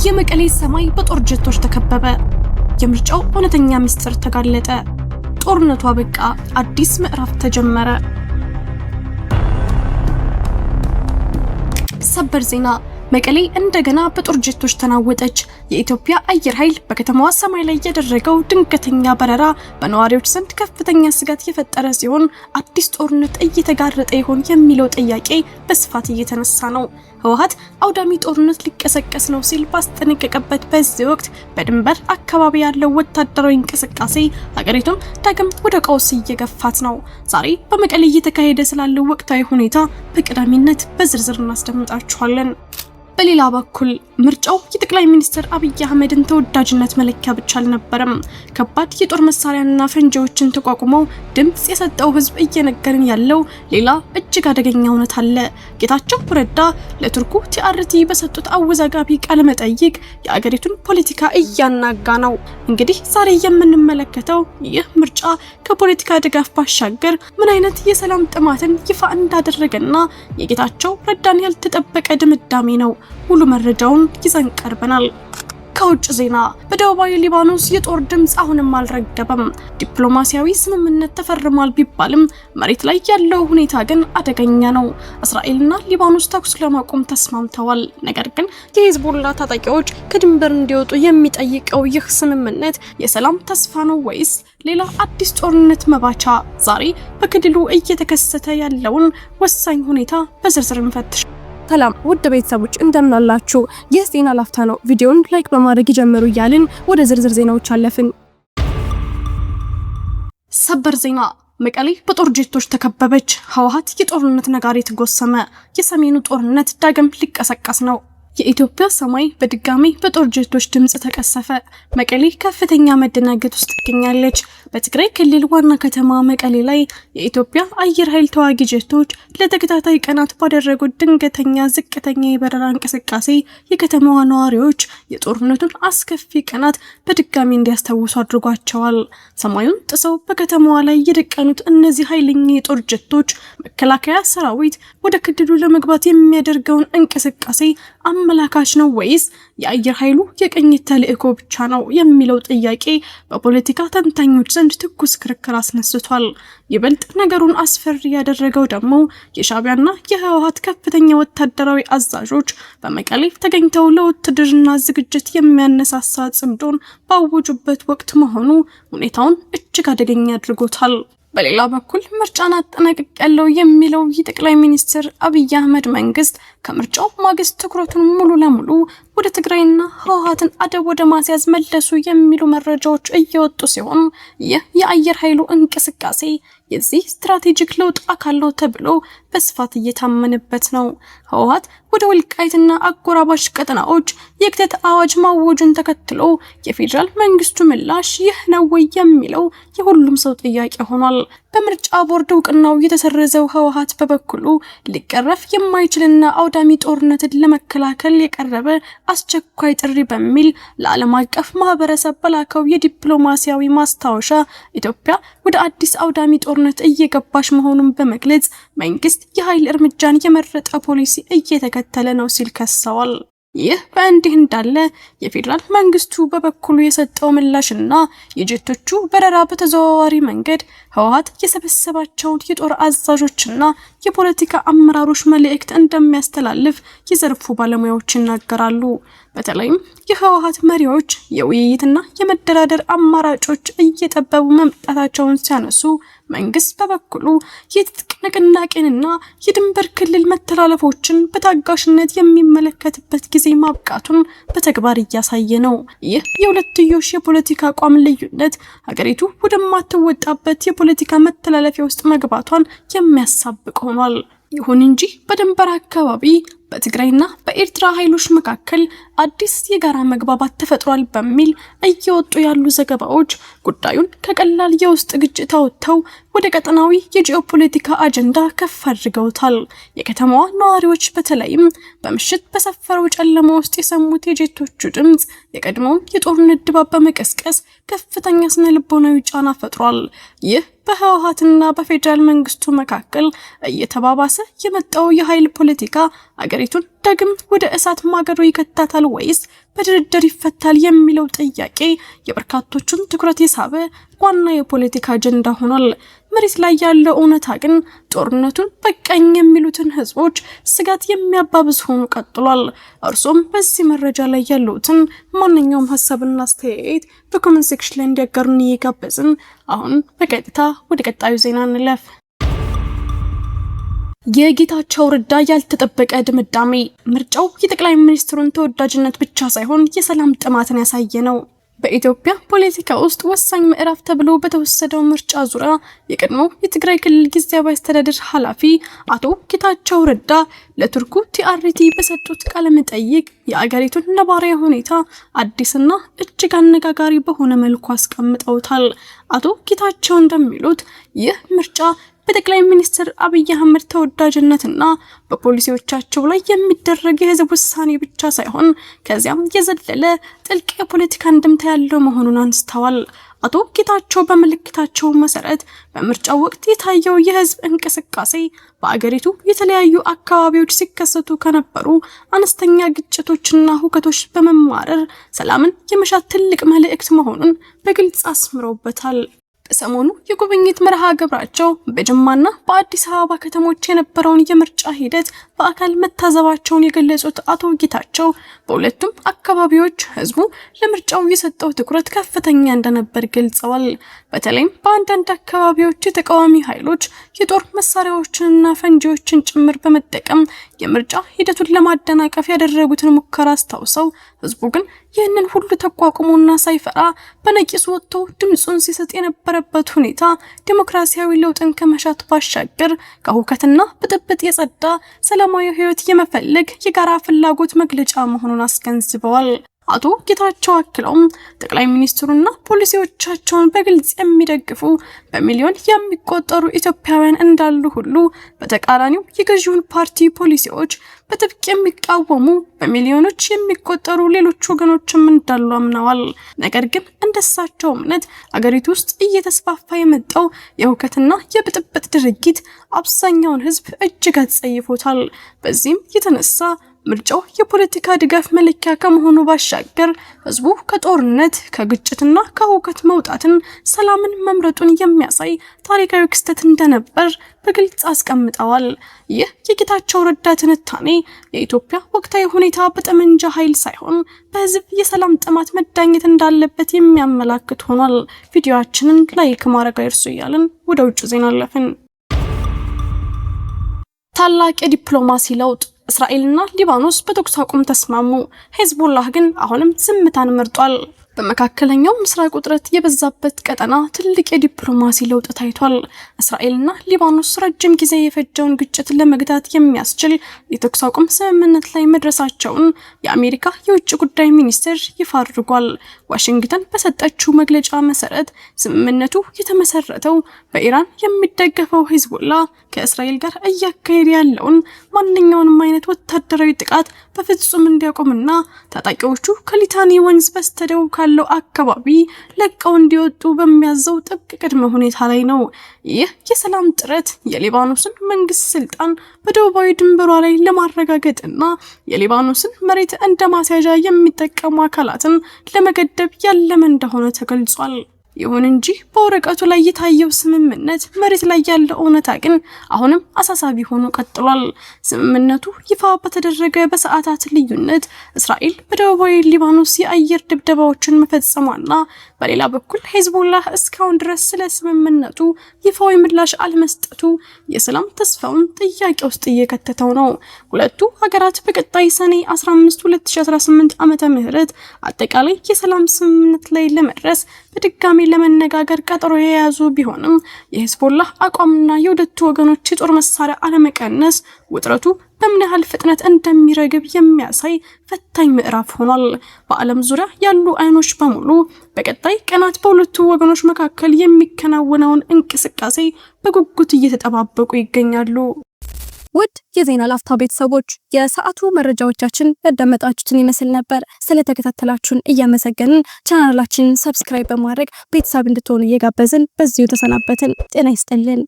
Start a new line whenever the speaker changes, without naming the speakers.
የመቀሌ ሰማይ በጦር ጀቶች ተከበበ። የምርጫው እውነተኛ ሚስጥር ተጋለጠ። ጦርነቱ አበቃ። አዲስ ምዕራፍ ተጀመረ። ሰበር ዜና መቀሌ እንደገና በጦር ጀቶች ተናወጠች። የኢትዮጵያ አየር ኃይል በከተማዋ ሰማይ ላይ ያደረገው ድንገተኛ በረራ በነዋሪዎች ዘንድ ከፍተኛ ስጋት የፈጠረ ሲሆን አዲስ ጦርነት እየተጋረጠ ይሆን የሚለው ጥያቄ በስፋት እየተነሳ ነው። ህወሓት አውዳሚ ጦርነት ሊቀሰቀስ ነው ሲል ባስጠነቀቀበት በዚህ ወቅት በድንበር አካባቢ ያለው ወታደራዊ እንቅስቃሴ ሀገሪቱን ዳግም ወደ ቀውስ እየገፋት ነው። ዛሬ በመቀሌ እየተካሄደ ስላለው ወቅታዊ ሁኔታ በቀዳሚነት በዝርዝር እናስደምጣችኋለን። በሌላ በኩል ምርጫው የጠቅላይ ሚኒስትር አብይ አህመድን ተወዳጅነት መለኪያ ብቻ አልነበረም። ከባድ የጦር መሳሪያና ፈንጂዎችን ተቋቁመው ድምጽ የሰጠው ህዝብ እየነገረን ያለው ሌላ እጅግ አደገኛ እውነት አለ። ጌታቸው ረዳ ለቱርኩ ቲአርቲ በሰጡት አወዛጋቢ ቃለ መጠይቅ የአገሪቱን ፖለቲካ እያናጋ ነው። እንግዲህ ዛሬ የምንመለከተው ይህ ምርጫ ከፖለቲካ ድጋፍ ባሻገር ምን አይነት የሰላም ጥማትን ይፋ እንዳደረገና የጌታቸው ረዳን ያልተጠበቀ ድምዳሜ ነው። ሙሉ መረጃውን ይዘን ቀርበናል። ከውጭ ዜና በደቡባዊ ሊባኖስ የጦር ድምጽ አሁንም አልረገበም። ዲፕሎማሲያዊ ስምምነት ተፈርሟል ቢባልም መሬት ላይ ያለው ሁኔታ ግን አደገኛ ነው። እስራኤልና ሊባኖስ ተኩስ ለማቆም ተስማምተዋል። ነገር ግን የሂዝቦላ ታጣቂዎች ከድንበር እንዲወጡ የሚጠይቀው ይህ ስምምነት የሰላም ተስፋ ነው ወይስ ሌላ አዲስ ጦርነት መባቻ? ዛሬ በክልሉ እየተከሰተ ያለውን ወሳኝ ሁኔታ በዝርዝር እንፈትሽ። ሰላም ውድ ቤተሰቦች እንደምን አላችሁ? ይህ ዜና ላፍታ ነው። ቪዲዮውን ላይክ በማድረግ ይጀምሩ እያልን ወደ ዝርዝር ዜናዎች አለፍን። ሰበር ዜና መቀሌ በጦር ጀቶች ተከበበች። ህወሓት የጦርነት ነጋሪት ጎሰመ። የሰሜኑ ጦርነት ዳግም ሊቀሰቀስ ነው። የኢትዮጵያ ሰማይ በድጋሚ በጦር ጀቶች ድምጽ ተቀሰፈ። መቀሌ ከፍተኛ መደናገጥ ውስጥ ትገኛለች። በትግራይ ክልል ዋና ከተማ መቀሌ ላይ የኢትዮጵያ አየር ኃይል ተዋጊ ጀቶች ለተከታታይ ቀናት ባደረጉት ድንገተኛ ዝቅተኛ የበረራ እንቅስቃሴ የከተማዋ ነዋሪዎች የጦርነቱን አስከፊ ቀናት በድጋሚ እንዲያስታውሱ አድርጓቸዋል። ሰማዩን ጥሰው በከተማዋ ላይ የደቀኑት እነዚህ ኃይለኛ የጦር ጀቶች መከላከያ ሰራዊት ወደ ክልሉ ለመግባት የሚያደርገውን እንቅስቃሴ አመላካች ነው ወይስ የአየር ኃይሉ የቅኝት ተልዕኮ ብቻ ነው የሚለው ጥያቄ በፖለቲካ ተንታኞች ዘንድ ትኩስ ክርክር አስነስቷል። ይበልጥ ነገሩን አስፈሪ ያደረገው ደግሞ የሻዕቢያና የህወሓት ከፍተኛ ወታደራዊ አዛዦች በመቀሌ ተገኝተው ለውትድርና ዝግጅት የሚያነሳሳ ጽምዶን ባወጁበት ወቅት መሆኑ ሁኔታውን እጅግ አደገኛ አድርጎታል። በሌላ በኩል ምርጫን አጠናቅቄያለሁ የሚለው የጠቅላይ ሚኒስትር አብይ አህመድ መንግስት ከምርጫው ማግስት ትኩረቱን ሙሉ ለሙሉ ወደ ትግራይና ህወሓትን አደብ ወደ ማስያዝ መለሱ የሚሉ መረጃዎች እየወጡ ሲሆን ይህ የአየር ኃይሉ እንቅስቃሴ የዚህ ስትራቴጂክ ለውጥ አካል ነው ተብሎ በስፋት እየታመነበት ነው። ህወሓት ወደ ወልቃይትና አጎራባሽ ቀጠናዎች የክተት አዋጅ ማወጁን ተከትሎ የፌዴራል መንግስቱ ምላሽ ይህ ነው ወይ የሚለው የሁሉም ሰው ጥያቄ ሆኗል። በምርጫ ቦርድ እውቅናው የተሰረዘው ህወሓት በበኩሉ ሊቀረፍ የማይችልና አውዳሚ ጦርነትን ለመከላከል የቀረበ አስቸኳይ ጥሪ በሚል ለዓለም አቀፍ ማህበረሰብ በላከው የዲፕሎማሲያዊ ማስታወሻ ኢትዮጵያ ወደ አዲስ አውዳሚ ጦርነት እየገባች መሆኑን በመግለጽ መንግስት የኃይል እርምጃን የመረጠ ፖሊሲ እየተከተለ ነው ሲል ከሰዋል። ይህ በእንዲህ እንዳለ የፌዴራል መንግስቱ በበኩሉ የሰጠው ምላሽና የጀቶቹ በረራ በተዘዋዋሪ መንገድ ህወሓት የሰበሰባቸውን የጦር አዛዦችና የፖለቲካ አመራሮች መልእክት እንደሚያስተላልፍ የዘርፉ ባለሙያዎች ይናገራሉ። በተለይም የህወሓት መሪዎች የውይይትና የመደራደር አማራጮች እየጠበቡ መምጣታቸውን ሲያነሱ መንግስት በበኩሉ የትጥቅ ንቅናቄንና የድንበር ክልል መተላለፎችን በታጋሽነት የሚመለከትበት ጊዜ ማብቃቱን በተግባር እያሳየ ነው። ይህ የሁለትዮሽ የፖለቲካ አቋም ልዩነት ሀገሪቱ ወደማትወጣበት የፖለቲካ መተላለፊያ ውስጥ መግባቷን የሚያሳብቅ ሆኗል። ይሁን እንጂ በድንበር አካባቢ በትግራይና በኤርትራ ኃይሎች መካከል አዲስ የጋራ መግባባት ተፈጥሯል በሚል እየወጡ ያሉ ዘገባዎች ጉዳዩን ከቀላል የውስጥ ግጭት አውጥተው ወደ ቀጠናዊ የጂኦፖለቲካ አጀንዳ ከፍ አድርገውታል። የከተማዋ ነዋሪዎች በተለይም በምሽት በሰፈረው ጨለማ ውስጥ የሰሙት የጀቶቹ ድምጽ የቀድሞውን የጦርነት ድባብ በመቀስቀስ ከፍተኛ ስነ ልቦናዊ ጫና ፈጥሯል። ይህ በህወሓትና በፌዴራል መንግስቱ መካከል እየተባባሰ የመጣው የኃይል ፖለቲካ አገሪቱን ዳግም ወደ እሳት ማገዶ ይከታታል ወይስ በድርድር ይፈታል የሚለው ጥያቄ የበርካቶቹን ትኩረት የሳበ ዋና የፖለቲካ አጀንዳ ሆኗል። መሬት ላይ ያለው እውነታ ግን ጦርነቱን በቃኝ የሚሉትን ህዝቦች ስጋት የሚያባብስ ሆኖ ቀጥሏል። እርሶም በዚህ መረጃ ላይ ያሉትን ማንኛውም ሀሳብና አስተያየት በኮሜንት ሴክሽን ላይ እንዲያጋሩን እየጋበዝን አሁን በቀጥታ ወደ ቀጣዩ ዜና እንለፍ። የጌታቸው ረዳ ያልተጠበቀ ድምዳሜ ምርጫው የጠቅላይ ሚኒስትሩን ተወዳጅነት ብቻ ሳይሆን የሰላም ጥማትን ያሳየ ነው። በኢትዮጵያ ፖለቲካ ውስጥ ወሳኝ ምዕራፍ ተብሎ በተወሰደው ምርጫ ዙሪያ የቀድሞ የትግራይ ክልል ጊዜያዊ አስተዳደር ኃላፊ አቶ ጌታቸው ረዳ ለቱርኩ ቲአርቲ በሰጡት ቃለ መጠይቅ የአገሪቱን ነባራዊ ሁኔታ አዲስና እጅግ አነጋጋሪ በሆነ መልኩ አስቀምጠውታል። አቶ ጌታቸው እንደሚሉት ይህ ምርጫ በጠቅላይ ሚኒስትር አብይ አህመድ ተወዳጅነትና በፖሊሲዎቻቸው ላይ የሚደረግ የህዝብ ውሳኔ ብቻ ሳይሆን ከዚያም የዘለለ ጥልቅ የፖለቲካ እንድምታ ያለው መሆኑን አንስተዋል። አቶ ጌታቸው በመልእክታቸው መሰረት በምርጫው ወቅት የታየው የህዝብ እንቅስቃሴ በአገሪቱ የተለያዩ አካባቢዎች ሲከሰቱ ከነበሩ አነስተኛ ግጭቶችና ሁከቶች በመማረር ሰላምን የመሻት ትልቅ መልእክት መሆኑን በግልጽ አስምረውበታል። ሰሞኑ የጉብኝት መርሃ ግብራቸው በጅማና በአዲስ አበባ ከተሞች የነበረውን የምርጫ ሂደት በአካል መታዘባቸውን የገለጹት አቶ ጌታቸው በሁለቱም አካባቢዎች ህዝቡ ለምርጫው የሰጠው ትኩረት ከፍተኛ እንደነበር ገልጸዋል። በተለይም በአንዳንድ አካባቢዎች የተቃዋሚ ኃይሎች የጦር መሳሪያዎችንና ፈንጂዎችን ጭምር በመጠቀም የምርጫ ሂደቱን ለማደናቀፍ ያደረጉትን ሙከራ አስታውሰው ህዝቡ ግን ይህንን ሁሉ ተቋቁሞና ሳይፈራ በነቂስ ወጥቶ ድምጹን ሲሰጥ የነበረበት ሁኔታ ዲሞክራሲያዊ ለውጥን ከመሻት ባሻገር ከሁከትና ብጥብጥ የጸዳ ሰላማዊ ህይወት የመፈለግ የጋራ ፍላጎት መግለጫ መሆኑን አስገንዝበዋል። አቶ ጌታቸው አክለውም ጠቅላይ ሚኒስትሩና ፖሊሲዎቻቸውን በግልጽ የሚደግፉ በሚሊዮን የሚቆጠሩ ኢትዮጵያውያን እንዳሉ ሁሉ በተቃራኒው የገዢውን ፓርቲ ፖሊሲዎች በጥብቅ የሚቃወሙ በሚሊዮኖች የሚቆጠሩ ሌሎች ወገኖችም እንዳሉ አምነዋል። ነገር ግን እንደሳቸው እምነት አገሪቱ ውስጥ እየተስፋፋ የመጣው የሁከትና የብጥብጥ ድርጊት አብዛኛውን ህዝብ እጅግ አጸይፎታል። በዚህም የተነሳ ምርጫው የፖለቲካ ድጋፍ መለኪያ ከመሆኑ ባሻገር ህዝቡ ከጦርነት ከግጭትና ከሁከት መውጣትን ሰላምን መምረጡን የሚያሳይ ታሪካዊ ክስተት እንደነበር በግልጽ አስቀምጠዋል። ይህ የጌታቸው ረዳ ትንታኔ የኢትዮጵያ ወቅታዊ ሁኔታ በጠመንጃ ኃይል ሳይሆን በህዝብ የሰላም ጥማት መዳኘት እንዳለበት የሚያመላክት ሆኗል። ቪዲዮአችንን ላይክ ማድረግ አይርሱ እያልን ወደ ውጭ ዜና አለፍን። ታላቅ የዲፕሎማሲ ለውጥ እስራኤልና ሊባኖስ በተኩስ አቁም ተስማሙ። ሄዝቦላህ ግን አሁንም ዝምታን መርጧል። በመካከለኛው ምስራቅ ውጥረት የበዛበት ቀጠና ትልቅ የዲፕሎማሲ ለውጥ ታይቷል። እስራኤልና ሊባኖስ ረጅም ጊዜ የፈጀውን ግጭት ለመግታት የሚያስችል የተኩስ አቁም ስምምነት ላይ መድረሳቸውን የአሜሪካ የውጭ ጉዳይ ሚኒስቴር ይፋ አድርጓል። ዋሽንግተን በሰጠችው መግለጫ መሰረት ስምምነቱ የተመሰረተው በኢራን የሚደገፈው ሄዝቦላ ከእስራኤል ጋር እያካሄደ ያለውን ማንኛውንም አይነት ወታደራዊ ጥቃት በፍጹም እንዲያቆምና ታጣቂዎቹ ከሊታኒ ወንዝ በስተደቡብ ካለው አካባቢ ለቀው እንዲወጡ በሚያዘው ጥብቅ ቅድመ ሁኔታ ላይ ነው። ይህ የሰላም ጥረት የሊባኖስን መንግስት ስልጣን በደቡባዊ ድንበሯ ላይ ለማረጋገጥና የሊባኖስን መሬት እንደ ማስያዣ የሚጠቀሙ አካላትን ለመገደብ ያለመ እንደሆነ ተገልጿል። ይሁን እንጂ በወረቀቱ ላይ የታየው ስምምነት መሬት ላይ ያለው እውነታ ግን አሁንም አሳሳቢ ሆኖ ቀጥሏል። ስምምነቱ ይፋ በተደረገ በሰዓታት ልዩነት እስራኤል በደቡባዊ ሊባኖስ የአየር ድብደባዎችን መፈጸሟና በሌላ በኩል ሄዝቦላህ እስካሁን ድረስ ስለ ስምምነቱ ይፋዊ ምላሽ አለመስጠቱ የሰላም ተስፋውን ጥያቄ ውስጥ እየከተተው ነው። ሁለቱ ሀገራት በቀጣይ ሰኔ 15 2018 ዓመተ ምህረት አጠቃላይ የሰላም ስምምነት ላይ ለመድረስ በድጋሚ ለመነጋገር ቀጠሮ የያዙ ቢሆንም የሄዝቦላህ አቋምና የሁለቱ ወገኖች የጦር መሳሪያ አለመቀነስ ውጥረቱ በምን ያህል ፍጥነት እንደሚረግብ የሚያሳይ ፈታኝ ምዕራፍ ሆኗል። በዓለም ዙሪያ ያሉ አይኖች በሙሉ በቀጣይ ቀናት በሁለቱ ወገኖች መካከል የሚከናወነውን እንቅስቃሴ በጉጉት እየተጠባበቁ ይገኛሉ።
ውድ የዜና ላፍታ ቤተሰቦች የሰዓቱ መረጃዎቻችን ያዳመጣችሁትን ይመስል ነበር። ስለተከታተላችሁን እያመሰገንን ቻናላችንን ሰብስክራይብ በማድረግ ቤተሰብ እንድትሆኑ እየጋበዝን በዚሁ ተሰናበትን። ጤና ይስጥልን።